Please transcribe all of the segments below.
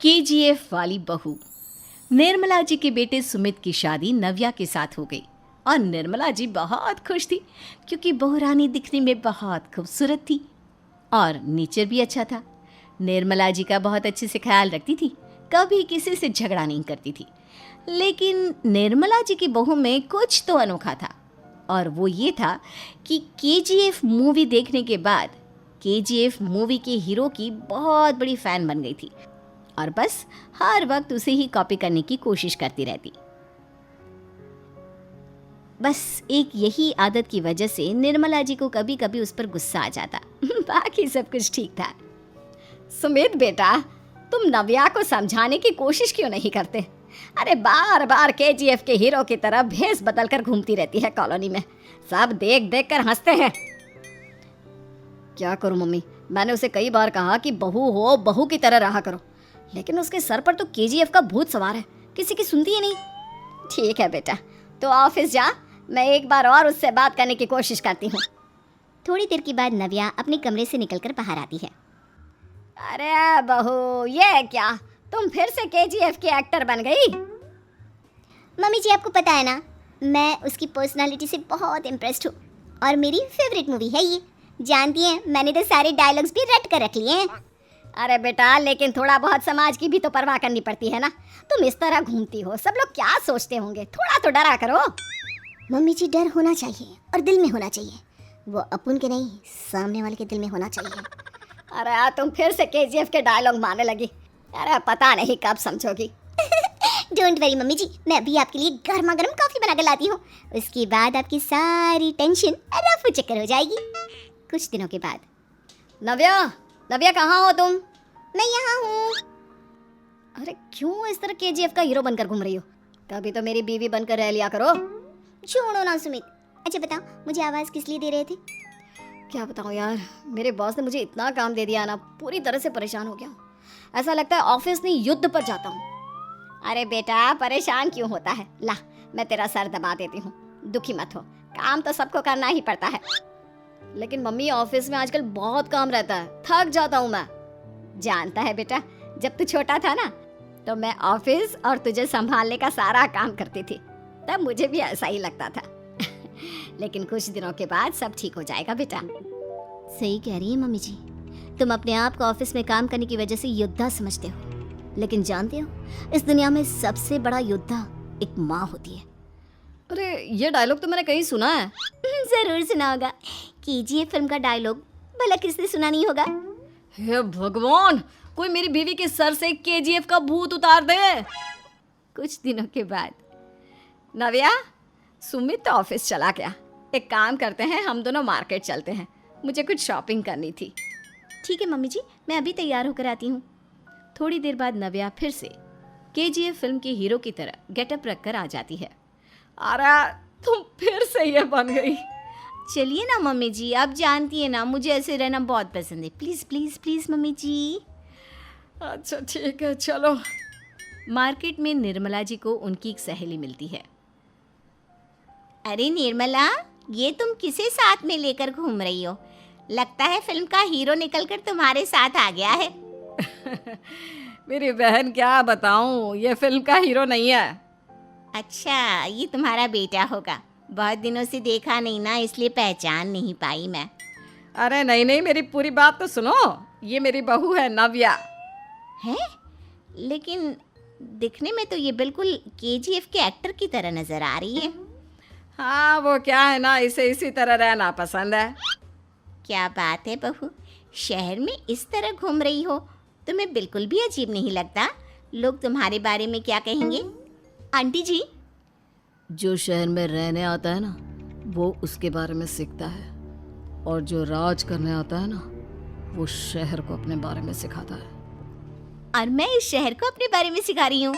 KGF वाली बहू। निर्मला जी के बेटे सुमित की शादी नव्या के साथ हो गई और निर्मला जी बहुत खुश थी क्योंकि बहू रानी दिखने में बहुत खूबसूरत थी और नेचर भी अच्छा था। निर्मला जी का बहुत अच्छे से ख्याल रखती थी, कभी किसी से झगड़ा नहीं करती थी। लेकिन निर्मला जी की बहू में कुछ तो अनोखा था और वो ये था कि केजीएफ मूवी देखने के बाद केजीएफ मूवी के हीरो की बहुत बड़ी फ़ैन बन गई थी और बस हर वक्त उसे ही कॉपी करने की कोशिश करती रहती। बस एक यही आदत की वजह से निर्मला जी को कभी कभी उस पर गुस्सा आ जाता। बाकी सब कुछ ठीक था। सुमित बेटा, तुम नव्या को समझाने की कोशिश क्यों नहीं करते? अरे बार बार केजीएफ के हीरो की तरह भेस बदल कर घूमती रहती है कॉलोनी में, सब देख देख कर हंसते हैं। क्या करूं मम्मी, मैंने उसे कई बार कहा कि बहू हो, बहू की तरह रहा करो, लेकिन उसके सर पर तो केजीएफ का भूत सवार है, किसी की सुनती ही नहीं। ठीक है बेटा, तो ऑफिस जा, मैं एक बार और उससे बात करने की कोशिश करती हूँ। थोड़ी देर के बाद नव्या अपने कमरे से निकलकर बाहर आती है। अरे बहू, ये क्या, तुम फिर से केजीएफ की एक्टर बन गई? मम्मी जी, आपको पता है ना, मैं उसकी पर्सनालिटी से बहुत इम्प्रेस्ड हूँ और मेरी फेवरेट मूवी है ये। जानती हैं, मैंने तो सारे डायलॉग्स भी रट कर रख लिए हैं। अरे बेटा, लेकिन थोड़ा बहुत समाज की भी तो परवाह करनी पड़ती है ना। तुम इस तरह घूमती हो, सब लोग क्या सोचते होंगे, थोड़ा तो डरा करो। मम्मी जी, डर होना चाहिए और दिल में होना चाहिए, वो अपन के नहीं, सामने वाले के दिल में होना चाहिए। अरे तुम फिर से केजीएफ के डायलॉग मारने लगी। अरे पता नहीं कब समझोगी। डोंट वरी मम्मी जी, मैं अभी आपके लिए गर्मा गर्म कॉफी बना कर लाती हूँ, उसके बाद आपकी सारी टेंशन रफू चक्कर हो जाएगी। कुछ दिनों के बाद। नव्या कहाँ हो तुम? मैं यहाँ हूँ। अरे क्यों इस तरह केजीएफ का हीरो बनकर घूम रही हो? कभी तो मेरी बीवी बनकर रह लिया करो। छोड़ो ना सुमित। अच्छा बताओ, मुझे आवाज़ किस लिए दे रहे थे? क्या बताऊँ यार, मेरे बॉस ने मुझे इतना काम दे दिया ना, पूरी तरह से परेशान हो गया हूँ। ऐसा लगता है ऑफिस नहीं युद्ध पर जाता हूँ। अरे बेटा, परेशान क्यों होता है? ला, मैं तेरा सर दबा देती हूँ, दुखी मत हो, काम तो सबको करना ही पड़ता है। लेकिन मम्मी, ऑफिस में आजकल बहुत काम रहता है, थक जाता हूँ मैं। जानता है बेटा, जब तू छोटा था ना, तो मैं ऑफिस और तुझे संभालने का सारा काम करती थी, तब मुझे भी ऐसा ही लगता था। लेकिन कुछ दिनों के बाद सब ठीक हो जाएगा बेटा। सही कह रही है मम्मी जी, तुम अपने आप को ऑफिस में काम करने की वजह से योद्धा समझते हो, लेकिन जानते हो, इस दुनिया में सबसे बड़ा योद्धा एक माँ होती है। अरे ये डायलॉग तो मैंने कहीं सुना है। जरूर सुना होगा, केजीएफ फिल्म का डायलॉग, भला किसने सुना नहीं होगा? हे भगवान, कोई मेरी बीवी के सर से केजीएफ का भूत उतार दे। कुछ दिनों के बाद। नव्या, सुमित तो ऑफिस चला गया, एक काम करते हैं, हम दोनों मार्केट चलते हैं, मुझे कुछ शॉपिंग करनी थी। ठीक है मम्मी जी, मैं अभी तैयार होकर आती हूँ। थोड़ी देर बाद नव्या फिर से केजीएफ फिल्म के हीरो की तरह गेटअप रखकर आ जाती है। अरे तुम फिर से ये बन गई। चलिए ना मम्मी जी, आप जानती है ना, मुझे ऐसे रहना बहुत पसंद है। प्लीज़ प्लीज़ प्लीज़ मम्मी जी। अच्छा ठीक है, चलो। मार्केट में निर्मला जी को उनकी एक सहेली मिलती है। अरे निर्मला, ये तुम किसे साथ में लेकर घूम रही हो? लगता है फिल्म का हीरो निकलकर तुम्हारे साथ आ गया है। मेरी बहन, क्या बताऊं, ये फिल्म का हीरो नहीं है। अच्छा, ये तुम्हारा बेटा होगा, बहुत दिनों से देखा नहीं ना, इसलिए पहचान नहीं पाई मैं। अरे नहीं नहीं, मेरी पूरी बात तो सुनो, ये मेरी बहू है नव्या। है? लेकिन दिखने में तो ये बिल्कुल केजीएफ के एक्टर की तरह नजर आ रही है। हाँ, वो क्या है ना, इसे इसी तरह रहना पसंद है। क्या बात है बहू, शहर में इस तरह घूम रही हो, तुम्हें बिल्कुल भी अजीब नहीं लगता? लोग तुम्हारे बारे में क्या कहेंगे? आंटी जी, जो शहर में रहने आता है ना, वो उसके बारे में सीखता है, और जो राज करने आता है ना, वो शहर को अपने बारे में सिखाता है। और मैं इस शहर को अपने बारे में सिखा रही हूँ।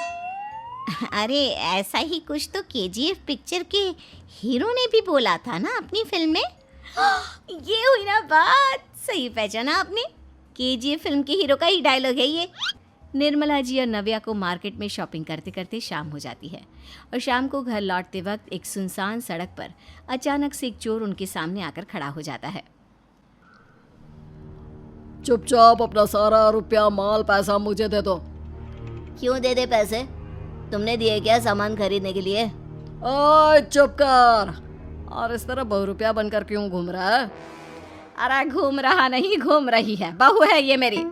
अरे ऐसा ही कुछ तो केजीएफ पिक्चर के हीरो ने भी बोला था ना अपनी फिल्म में। ये हुई ना बात, सही पहचाना आपने, केजीएफ फिल्म के हीरो का ही डायलॉग है ये। निर्मला जी और नव्या को मार्केट में शॉपिंग करते करते शाम हो जाती है और शाम को घर लौटते वक्त एक सुनसान सड़क पर अचानक से एक चोर उनके सामने आकर खड़ा हो जाता है। चुपचाप अपना सारा रुपया, माल, पैसा मुझे दे दो, क्यों दे दे पैसे? तुमने दिए क्या सामान खरीदने के लिए? ओए चुप कर। और इस तरह बहुरुपया बनकर क्यों घूम रहा है? अरे घूम रहा नहीं, घूम रही है, बहू है ये मेरी।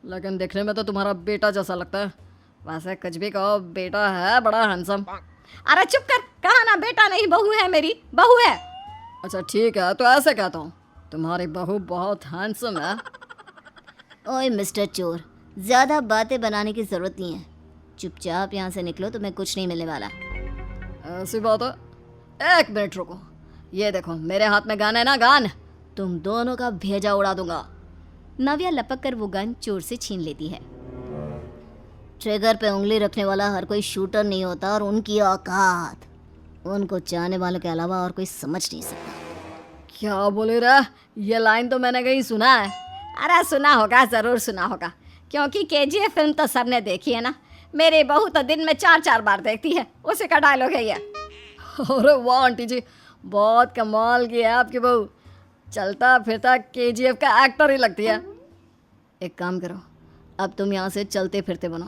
लेकिन देखने में तो तुम्हारा बेटा जैसा लगता है। वैसे कुछ भी कहो, बेटा है बड़ा हैंडसम। अरे चुप कर, कहा ना बेटा नहीं, बहू है मेरी, बहू है। अच्छा ठीक है, तो ऐसे कहता हूँ, तुम्हारी बहू बहुत हैंडसम है। ओए मिस्टर चोर, ज्यादा बातें बनाने की जरूरत नहीं है। चुपचाप यहाँ से निकलो, तुम्हें कुछ नहीं मिलने वाला। ऐसी बात है। एक मिनट रुको, ये देखो मेरे हाथ में गन है ना, गन। तुम दोनों का भेजा उड़ा दूंगा। नव्या लपक कर वो गन चोर से छीन लेती है। ट्रिगर पे उंगली रखने वाला हर कोई शूटर नहीं होता, और उनकी औकात उनको चाहने वालों के अलावा और कोई समझ नहीं सकता। क्या बोले रे? ये लाइन तो मैंने कहीं सुना है। अरे सुना होगा, जरूर सुना होगा, क्योंकि केजीएफ फिल्म तो सबने देखी है ना। मेरी बहू तो दिन में 4-4 बार देखती है, उसी का डायलॉग है ये। अरे वाह आंटी जी, बहुत कमाल की है आपकी बहू। चलता फिरता केजीएफ का एक्टर ही लगती है। एक काम करो, अब तुम यहाँ से चलते फिरते बनो,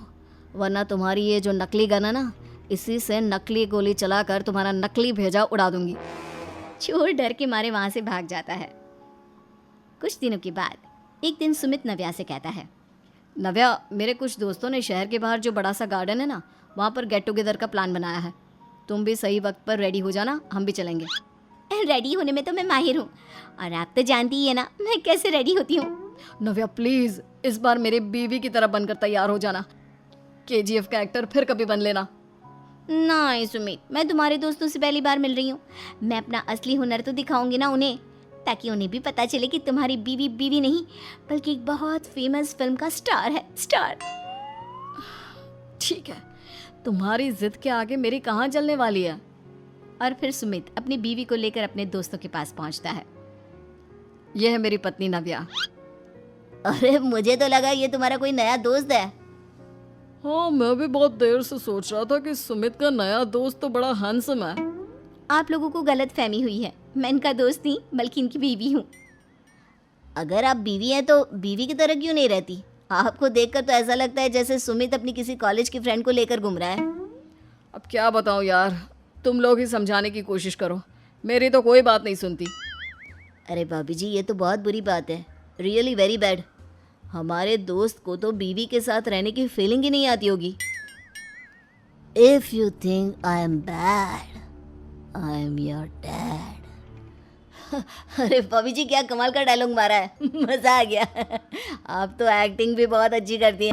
वरना तुम्हारी ये जो नकली गन है ना, इसी से नकली गोली चलाकर तुम्हारा नकली भेजा उड़ा दूंगी। चोर डर के मारे वहां से भाग जाता है। कुछ दिनों के बाद एक दिन सुमित नव्या से कहता है, नव्या, मेरे कुछ दोस्तों ने शहर के बाहर जो बड़ा सा गार्डन है ना, वहाँ पर गेट टुगेदर का प्लान बनाया है। तुम भी सही वक्त पर रेडी हो जाना, हम भी चलेंगे। रेडी होने में तो मैं माहिर हूँ, और आप तो जानती ही है ना मैं कैसे रेडी होती हूँ। नव्या प्लीज, इस बार मेरी बीवी की तरह बनकर तैयार हो जाना। केजीएफ का एक्टर फिर कभी बन लेना। नहीं सुमित, मैं तुम्हारे दोस्तों से पहली बार मिल रही हूँ। मैं अपना असली हुनर तो दिखाऊंगी ना उन्हें, ताकि उन्हें भी पता चले कि तुम्हारी बीवी बीवी नहीं, बल्कि एक बहुत फेमस फिल्म का स्टार है, स्टार। ठीक है, तुम्हारी जिद के आगे मेरी कहाँ जलने वाली है। और फिर सुमित अपनी बीवी को लेकर अपने दोस्तों के पास पहुंचता है। यह है मेरी पत्नी नव्या। अरे मुझे तो लगा ये तुम्हारा कोई नया दोस्त है। हाँ, मैं भी बहुत देर से सोच रहा था कि सुमित का नया दोस्त तो बड़ा हैंडसम है। आप लोगों को गलत फहमी हुई है, मैं इनका दोस्त नहीं बल्कि इनकी बीवी हूँ। अगर आप बीवी हैं तो बीवी की तरह क्यों नहीं रहती? आपको देखकर तो ऐसा लगता है जैसे सुमित अपनी किसी कॉलेज की फ्रेंड को लेकर घूम रहा है। अब क्या बताऊँ यार, तुम लोग ही समझाने की कोशिश करो, मेरी तो कोई बात नहीं सुनती। अरे भाभी जी, ये तो बहुत बुरी बात है, रियली वेरी बैड। हमारे दोस्त को तो बीवी के साथ रहने की फीलिंग ही नहीं आती होगी। If you think I am bad, I am your dad. अरे भाभी जी, क्या कमाल का डायलॉग मारा है। मजा आ गया। आप तो एक्टिंग भी बहुत अच्छी करती हैं।